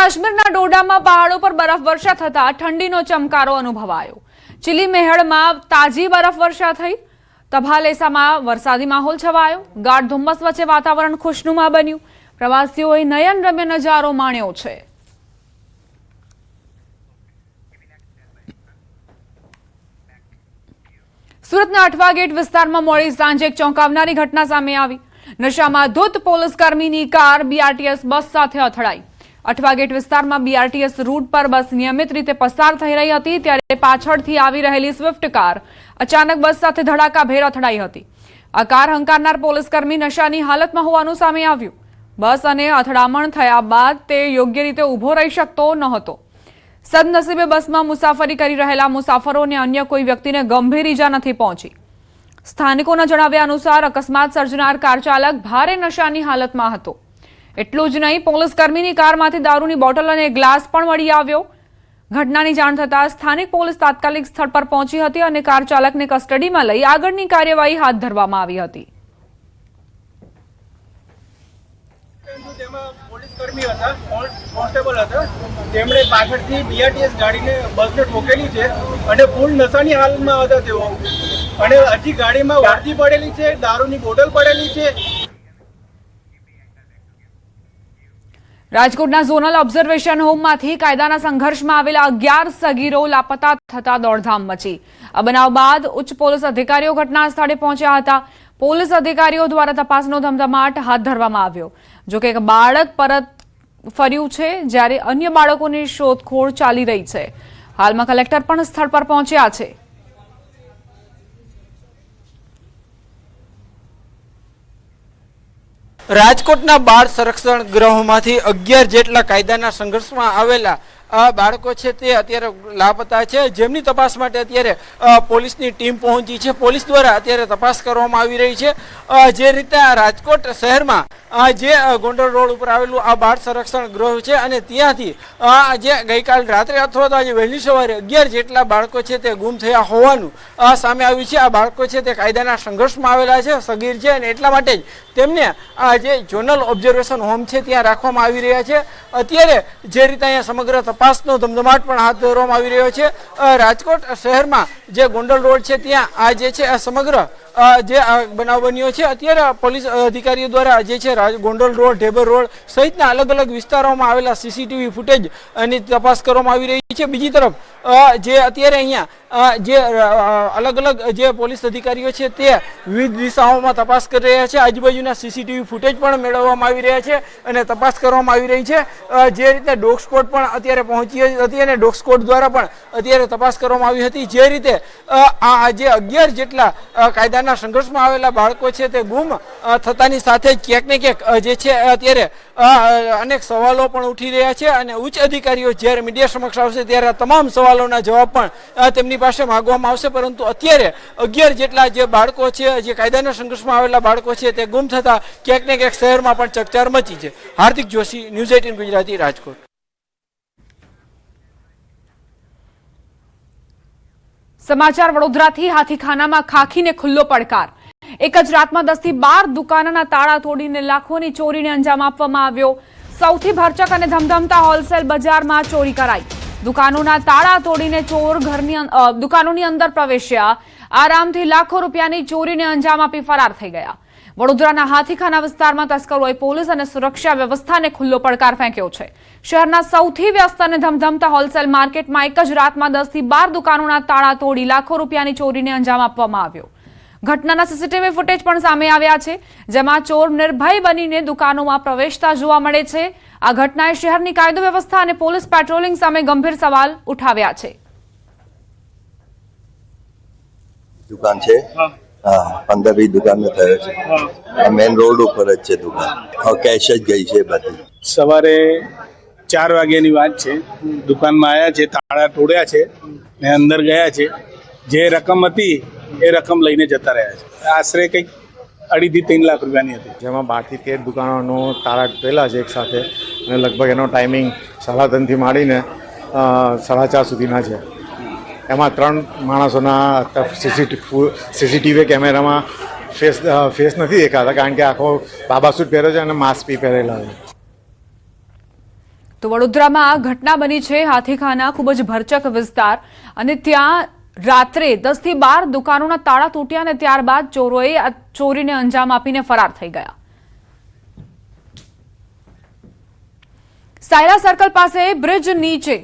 કાશ્મીરના ડોડામાં પહાડો પર બરફવર્ષા થતા ઠંડીનો ચમકારો અનુભવાયો। ચીલી મેહળમાં તાજી બરફવર્ષા થઈ। તભાલેસામાં વરસાદી માહોલ છવાયો। ગાઢ ધુમ્મસ વચ્ચે વાતાવરણ ખુશનુમા બન્યું। પ્રવાસીઓએ નયનરમ્ય નજારો માણ્યો છે। સુરતના અઠવા ગેટ વિસ્તારમાં મોડી સાંજે એક ચોંકાવનારી ઘટના સામે આવી। નશામાં ધૂત પોલીસકર્મીની કાર બીઆરટીએસ બસ સાથે અથડાઈ। અઠવા ગેટ વિસ્તારમાં બીઆરટીએસ રૂટ પર બસ નિયમિત રીતે પસાર થઈ રહી હતી ત્યારે પાછળથી આવી રહેલી સ્વિફ્ટ કાર અચાનક બસ સાથે ધડાકાભેર અથડાઈ હતી। આ કાર હંકારનાર પોલીસકર્મી નશાની હાલતમાં હોવાનું સામે આવ્યું। બસ અને અથડામણ થયા બાદ તે યોગ્ય રીતે ઊભો રહી શકતો નહોતો। સદનસીબે બસમાં મુસાફરી કરી રહેલા મુસાફરોને અન્ય કોઈ વ્યક્તિને ગંભીર ઈજા નથી પહોંચી। સ્થાનિકોના જણાવ્યા અનુસાર અકસ્માત સર્જનાર કાર ચાલક ભારે નશાની હાલતમાં હતો। એટલું જ નહીં, પોલીસકર્મીની કારમાંથી દારૂની બોટલ અને ગ્લાસ પણ મળી આવ્યો। ઘટનાની જાણ થતાં સ્થાનિક પોલીસ તાત્કાલિક સ્થળ પર પહોંચી હતી અને કાર ચાલકને કસ્ટડીમાં લઈ આગળની કાર્યવાહી હાથ ધરવામાં આવી હતી। પોલીસકર્મી હતા, કોન્સ્ટેબલ હતા, તેમણે પાછળથી બીઆરટીએસ ગાડીને બસને ઠોકેલી છે અને ફૂલ નશાની હાલતમાં હતા તેઓ, અને હજી ગાડીમાં વર્દી પડેલી છે, દારૂની બોટલ પડેલી છે। રાજકોટના ઝોનલ ઓબ્ઝર્વેશન હોમમાંથી કાયદાના સંઘર્ષમાં આવેલા 11 સગીરો લાપતા થતા દોડધામ મચી। આ બનાવ બાદ ઉચ્ચ પોલીસ અધિકારીઓ ઘટના સ્થળે પહોંચ્યા હતા। પોલીસ અધિકારીઓ દ્વારા તપાસનો ધમધમાટ હાથ ધરવામાં આવ્યો। જોકે એક બાળક પરત ફર્યું છે જ્યારે અન્ય બાળકોની શોધખોળ ચાલી રહી છે। હાલમાં કલેક્ટર પણ સ્થળ પર પહોંચ્યા છે। રાજકોટના બાળ સંરક્ષણ ગૃહોમાંથી 11 જેટલા કાયદાના સંઘર્ષમાં આવેલા બાળકો છે તે અત્યારે લાપતા છે, જેમની તપાસ માટે અત્યારે પોલીસની ટીમ પહોંચી છે। પોલીસ દ્વારા અત્યારે તપાસ કરવામાં આવી રહી છે। જે રીતે રાજકોટ શહેરમાં જે ગોંડલ રોડ ઉપર આવેલું આ બાળ સંરક્ષણ ગૃહ છે અને ત્યાંથી જે ગઈકાલ રાત્રે અથવા તો આજે વહેલી સવારે 11 જેટલા બાળકો છે તે ગુમ થયા હોવાનું સામે આવ્યું છે। આ બાળકો છે તે કાયદાના સંઘર્ષમાં આવેલા છે, સગીર છે, અને એટલા માટે જ તેમને જે ઝોનલ ઓબ્ઝર્વેશન હોમ છે ત્યાં રાખવામાં આવી રહ્યા છે। અત્યારે જે રીતે અહીંયા સમગ્ર તપાસનો ધમધમાટ પણ હાથ ધરવામાં આવી રહ્યો છે। રાજકોટ શહેરમાં જે ગોંડલ રોડ છે ત્યાં આ જે છે આ સમગ્ર જે બનાવ બન્યો છે, અત્યારે પોલીસ અધિકારીઓ દ્વારા જે છે ગોંડલ રોડ, ઢેબર રોડ સહિતના અલગ અલગ વિસ્તારોમાં આવેલા સીસીટીવી ફૂટેજ ની તપાસ કરવામાં આવી રહી છે। બીજી તરફ જે અત્યારે અહીંયા જે અલગ અલગ જે પોલીસ અધિકારીઓ છે તે વિવિધ દિશાઓમાં તપાસ કરી રહ્યા છે। આજુબાજુના સીસીટીવી ફૂટેજ પણ મેળવવામાં આવી રહ્યા છે અને તપાસ કરવામાં આવી રહી છે। જે રીતે ડોગ સ્કોડ પણ અત્યારે પહોંચી હતી અને ડોગ સ્કોડ દ્વારા પણ અત્યારે તપાસ કરવામાં આવી હતી। જે રીતે આ જે 11 જેટલા કાયદાના સંઘર્ષમાં આવેલા બાળકો છે તે ગુમ થતાની સાથે જ ક્યાંક ને ક્યાંક જે છે અત્યારે અનેક સવાલો પણ ઉઠી રહ્યા છે અને ઉચ્ચ અધિકારીઓ જ્યારે મીડિયા સમક્ષ આવશે ત્યારે તમામ સવાલોના જવાબ પણ તેમની પાસે માંગવામાં આવશે। પરંતુ અત્યારે 11 જેટલા જે બાળકો છે, જે કાયદાના સંઘર્ષમાં આવેલા બાળકો છે તે ગુમ થતા ક્યાંક ને ક્યાંક શહેરમાં પણ ચકચાર મચી છે। હાર્દિક જોશી, ન્યૂઝ 18 ગુજરાતી, રાજકોટ। સમાચાર વડોદરાથી। હાથીખાનામાં ખાખીને ખુલ્લો પડકાર। એક જ રાતમાં 10 થી 12 દુકાનોના તાળા તોડીને લાખોની ચોરીને અંજામ આપવામાં આવ્યો। સૌથી ભરચક અને ધમધમતા હોલસેલ બજારમાં ચોરી કરાઈ। દુકાનોના તાળા તોડીને ચોર દુકાનોની અંદર પ્રવેશ્યા। આરામથી લાખો રૂપિયાની ચોરીને અંજામ આપી ફરાર થઈ ગયા। વડોદરાના હાથીખાના વિસ્તારમાં તસ્કરોએ પોલીસ અને સુરક્ષા વ્યવસ્થાને ખુલ્લો પડકાર ફેંક્યો છે। શહેરના સૌથી વ્યસ્ત અને ધમધમતા હોલસેલ માર્કેટમાં એક જ રાતમાં 10 થી 12 દુકાનોના તાળા તોડી લાખો રૂપિયાની ચોરીને અંજામ આપવામાં આવ્યો। ઘટનાના સીસીટીવી ફૂટેજ પણ સામે આવ્યા છે, જેમાં ચોર નિર્ભય બનીને દુકાનોમાં પ્રવેશતા જોવા મળે છે। આ ઘટનાએ શહેરની કાયદો વ્યવસ્થા અને પોલીસ પેટ્રોલિંગ સામે ગંભીર સવાલ ઉઠાવ્યા છે। દુકાન છે, 15-20 દુકાન થયો છે, મેન રોડ ઉપર જ છે દુકાન, કેશ જ ગઈ છે બધી। સવારે 4 વાગ્યાની વાત છે, દુકાનમાં આવ્યા છે, તાળા તોડ્યા છે ને અંદર ગયા છે। જે રકમ હતી એ રકમ લઈને જતા રહ્યા છે। આશરે કંઈક 2.5 થી 3 લાખ રૂપિયાની હતી, જેમાં 12 થી 13 દુકાનોનો તાળા તૂટેલા છે એક સાથે, અને લગભગ એનો ટાઈમિંગ 3:30થી માંડીને 4:30 સુધીના છે। એમાં 3 માણસોના સીસીટીવી કેમેરામાં ફેસ નથી દેખાતા, કારણ કે આખો બાબા સૂટ પહેર્યો છે અને માસ્ક બી પહેરેલા છે। તો વડોદરામાં આ ઘટના બની છે હાથીખાના ખૂબ જ ભરચક વિસ્તાર અને ત્યાં રાત્રે 10 થી 12 દુકાનોના તાળા તૂટ્યા અને ત્યારબાદ ચોરોએ આ ચોરીને અંજામ આપીને ફરાર થઈ ગયા. સાયલા સર્કલ પાસે બ્રિજ નીચે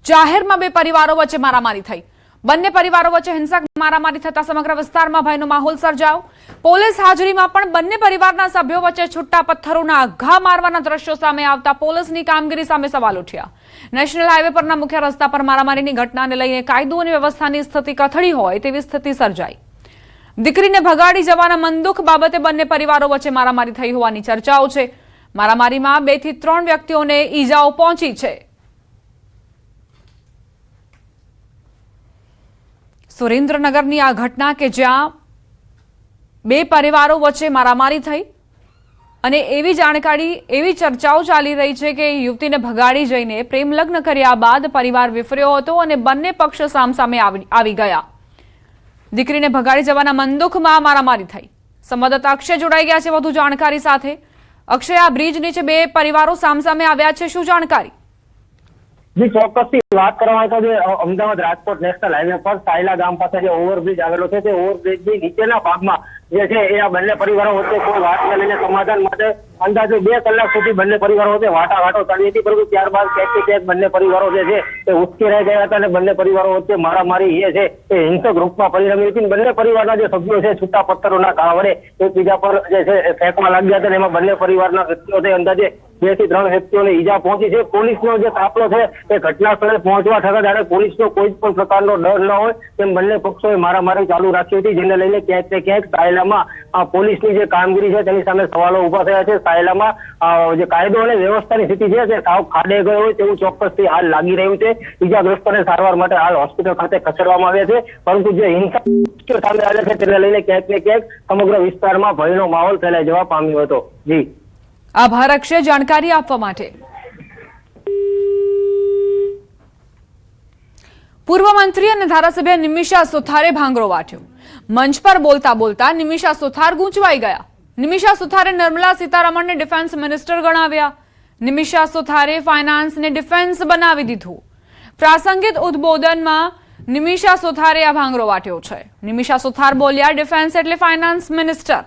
જાહેરમાં બે પરિવારો વચ્ચે મારામારી થઈ. બંને પરિવારો વચ્ચે હિંસક મારામારી થતા સમગ્ર વિસ્તારમાં ભયનો માહોલ સર્જાયો. પોલીસ હાજરીમાં પણ બંને પરિવારના સભ્યો વચ્ચે છૂટા પથ્થરોના ઘા મારવાના દ્રશ્યો સામે આવતા પોલીસની કામગીરી સામે સવાલ ઉઠ્યા. નેશનલ હાઈવે પરના મુખ્ય રસ્તા પર મારામારીની ઘટનાને લઈને કાયદો અને વ્યવસ્થાની સ્થિતિ કથળી હોય તેવી સ્થિતિ સર્જાઈ. દીકરીને ભગાડી જવાના મનદુખ બાબતે બંને પરિવારો વચ્ચે મારામારી થઈ હોવાની ચર્ચાઓ છે. મારામારીમાં 2 થી 3 વ્યક્તિઓને ઈજાઓ પહોંચી છે. સુરેન્દ્રનગરની આ ઘટના કે જ્યાં બે પરિવારો વચ્ચે મારામારી થઈ અને એવી ચર્ચાઓ ચાલી રહી છે કે યુવતીને ભગાડી જઈને પ્રેમ લગ્ન કર્યા બાદ પરિવાર વિફર્યો હતો અને બંને પક્ષ સામસામે આવી ગયા. દીકરીને ભગાડી જવાના મનદુખમાં મારામારી થઈ. સંવાદદાતા અક્ષય જોડાઈ ગયા છે વધુ જાણકારી સાથે. અક્ષય, આ બ્રિજ નીચે બે પરિવારો સામસામે આવ્યા છે, શું જાણકારી? જી, ચોક્કસથી વાત કરવામાં આવે તો જે અમદાવાદ રાજકોટ નેશનલ હાઈવે પર સાયલા ગામ પાસે જે ઓવરબ્રિજ આવેલો છે તે ઓવરબ્રિજની નીચેના ભાગમાં જે છે એ આ બંને પરિવારો વચ્ચે કોઈ વાતને લઈને સમાધાન માટે અંદાજે 2 કલાક સુધી બંને પરિવારો વચ્ચે વાટાઘાટો ચાલી હતી, પરંતુ ત્યારબાદ ક્યાંક બંને પરિવારો જે છે તે ઉશ્કેરાઈ ગયા હતા અને બંને પરિવારો વચ્ચે મારામારી એ છે એ હિંસક રૂપમાં પરિણમી હતી. બંને પરિવારના જે સભ્યો છે છૂટા પથ્થરોના ઘા વડે એકબીજા પર જે છે ફેંકવા લાગ્યા હતા અને એમાં બંને પરિવારના વ્યક્તિઓ છે અંદાજે 2 થી 3 વ્યક્તિઓને ઈજા પહોંચી છે. પોલીસનો જે કાફલો છે એ ઘટના સ્થળે પહોંચવા થતા ત્યારે પોલીસનો કોઈ પણ પ્રકારનો ડર ન હોય તેમ બંને પક્ષોએ મારામારી ચાલુ રાખી હતી, જેને લઈને ક્યાંક ને ક્યાંક સાયલામાં પોલીસની જે કામગીરી છે તેની સામે સવાલો ઉભા થયા છે. સાયલામાં જે કાયદો અને વ્યવસ્થાની સ્થિતિ છે તે સાવ ખાડે ગયો હોય તેવું ચોક્કસથી હાલ લાગી રહ્યું છે. ઈજાગ્રસ્તોને સારવાર માટે હાલ હોસ્પિટલ ખાતે ખસેડવામાં આવ્યા છે, પરંતુ જે હિંસા સામે આવ્યા છે તેને લઈને ક્યાંક ને ક્યાંક સમગ્ર વિસ્તારમાં ભયનો માહોલ ફેલાઈ જવા પામ્યો હતો. જી, આભાર અક્ષય જાણકારી આપવા માટે. પૂર્વ મંત્રી અને ધારાસભ્ય નિમિષા સુથારે ભાંગરો વાટ્યો. મંચ પર બોલતા બોલતા નિમિષા સુથાર ગૂંચવાઈ ગયા. નિમિષા સુથારે નિર્મલા સીતારમણને ડિફેન્સ મિનિસ્ટર ગણાવ્યા. નિમિષા સુથારે ફાઇનાન્સને ડિફેન્સ બનાવી દીધું. પ્રાસંગિક ઉદ્બોધનમાં નિમિષા સુથારે આ ભાંગરો વાટ્યો છે. નિમિષા સુથાર બોલ્યા, ડિફેન્સ એટલે ફાઇનાન્સ મિનિસ્ટર.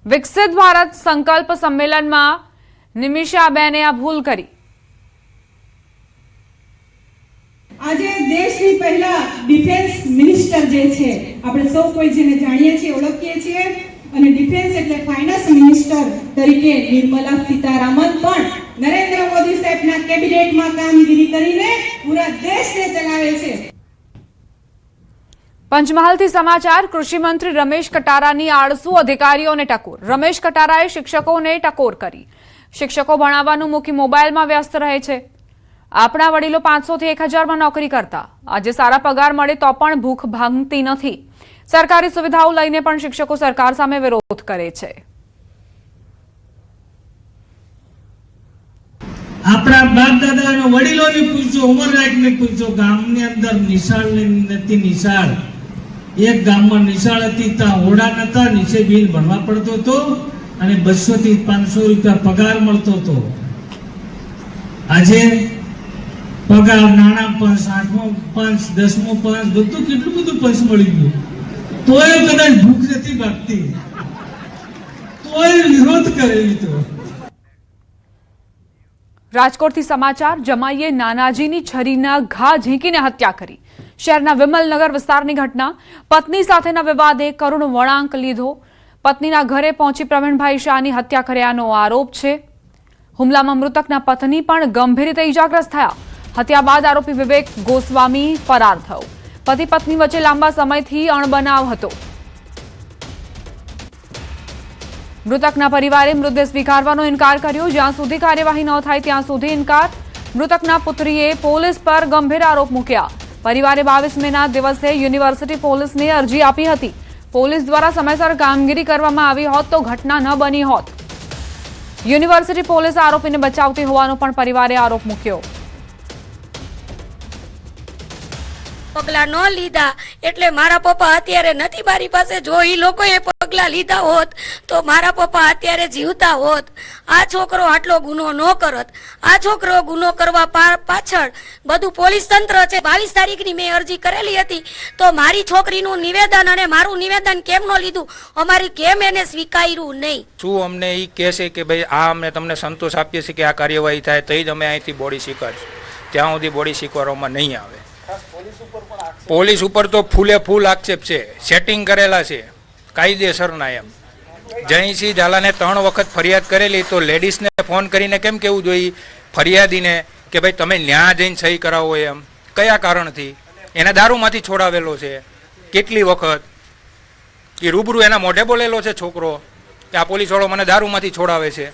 વિકસિત ભારત સંકલ્પ સંમેલનમાં નિમિષાબેને આ ભૂલ કરી. આજે દેશની પહેલા ડિફેન્સ મિનિસ્ટર જે છે આપણે સૌ કોઈ જેને જાણીએ છીએ, ઓળખીએ છીએ, અને ડિફેન્સ એટલે ફાઇનાન્સ મિનિસ્ટર તરીકે નિર્મલા સીતારામન પણ નરેન્દ્ર મોદી સાહેબના કેબિનેટમાં કામગીરી કરીને પૂરા દેશને ચલાવે છે. પંચમહાલથી સમાચાર. કૃષિ મંત્રી રમેશ કટારાની આળસુ અધિકારીઓને ટકોર. રમેશ કટારાએ શિક્ષકોને ટકોર કરી. શિક્ષકો ભણાવવાનું મૂકી મોબાઈલમાં વ્યસ્ત રહે છે. આપણા વડીલો 500 થી 1000માં નોકરી કરતા. આજે સારા પગાર મળે તો પણ ભૂખ ભાંગતી નથી. સરકારી સુવિધાઓ લઈને પણ શિક્ષકો સરકાર સામે વિરોધ કરે છે. આપણા બાપ દાદાના વડીલોને પૂછો, ઉમરલાયકને પૂછો, ગામની અંદર નિશાળ નથી. નિશાળ એક ગામમાં નિશાળ હતી, ત્યાં ઓરડા નતા, નીચે બિલ ભરવા પડતો હતો અને 200 થી 500 રૂપિયા પગાર મળતો હતો. આજે પગાર, નાણાં પંચ, 8મો પંચ, 10મો પંચ, બધું કેટલું બધું પંચ મળી ગયું, તોય કદાચ ભૂખ નથી ભાગતી, તોય વિરોધ કરે. તો રાજકોટથી સમાચાર. જમાઈએ નાનાજીની છરીના ઘા ઝીંકીને હત્યા કરી. શહેરના વિમલનગર વિસ્તારની ઘટના. પત્ની સાથેના વિવાદે કરુણ વળાંક લીધો. પત્નીના ઘરે પહોંચી પ્રવીણભાઈ શાહની હત્યા કર્યાનો આરોપ છે. હુમલામાં મૃતકના પત્ની પણ ગંભીર રીતે ઇજાગ્રસ્ત થયા. હત્યા બાદ આરોપી વિવેક ગોસ્વામી ફરાર થયો. પતિ પત્ની વચ્ચે લાંબા સમયથી અણબનાવ હતો. મૃતકના પરિવારે મૃતદેહ સ્વીકારવાનો ઇનકાર કર્યો. જ્યાં સુધી કાર્યવાહી ન થાય ત્યાં સુધી ઇનકાર. મૃતકના પુત્રીએ પોલીસ પર ગંભીર આરોપ મૂક્યા. પરિવારે 22 મેના દિવસે યુનિવર્સિટી પોલીસને અરજી આપી હતી. પોલીસ દ્વારા સમયસર કામગીરી કરવામાં આવી હોત તો ઘટના ન બની હોત. યુનિવર્સિટી પોલીસ આરોપીને બચાવતી હોવાનો પણ પરિવારે આરોપ મૂક્યો. પગલા ન લીધા એટલે મારા પપ્પા અત્યારે નથી મારી પાસે. જો એ લોકોએ પગલા પગલાં લીધા હોત તો મારા પપ્પા અત્યારે જીવતા હોત. આ છોકરો આટલો ગુનો ન કરત. આ છોકરો ગુનો કરવા પાછળ બધું પોલીસ તંત્ર છે. 22 તારીખની મેં અરજી કરેલી હતી તો મારી છોકરીનું નિવેદન અને મારું નિવેદન કેમ ન લીધું, અમારી કેમ એને સ્વીકાર્યું નહીં. શું અમને એ કહેશે કે ભાઈ આ અમે તમને સંતોષ આપીએ છીએ કે આ કાર્યવાહી થાય તો જ અમે અહીંથી બોડી સ્વીકારશું, ત્યાં સુધી બોડી સ્વીકારવામાં નહીં આવે. પોલીસ ઉપર તો ફૂલે ફૂલ આક્ષેપ છે, સેટિંગ કરેલા છે કાયદેસરના. એમ જયસિંહ ઝાલાને 3 વખત ફરિયાદ કરેલી તો લેડીઝને ફોન કરીને કેમ કહેવું જોઈએ ફરિયાદીને કે ભાઈ તમે ન્યા જઈને સહી કરાવો? એમ કયા કારણથી? એને દારૂમાંથી છોડાવેલો છે કેટલી વખત? એ રૂબરૂ એના મોઢે બોલેલો છે છોકરો કે આ પોલીસવાળો મને દારૂમાંથી છોડાવે છે.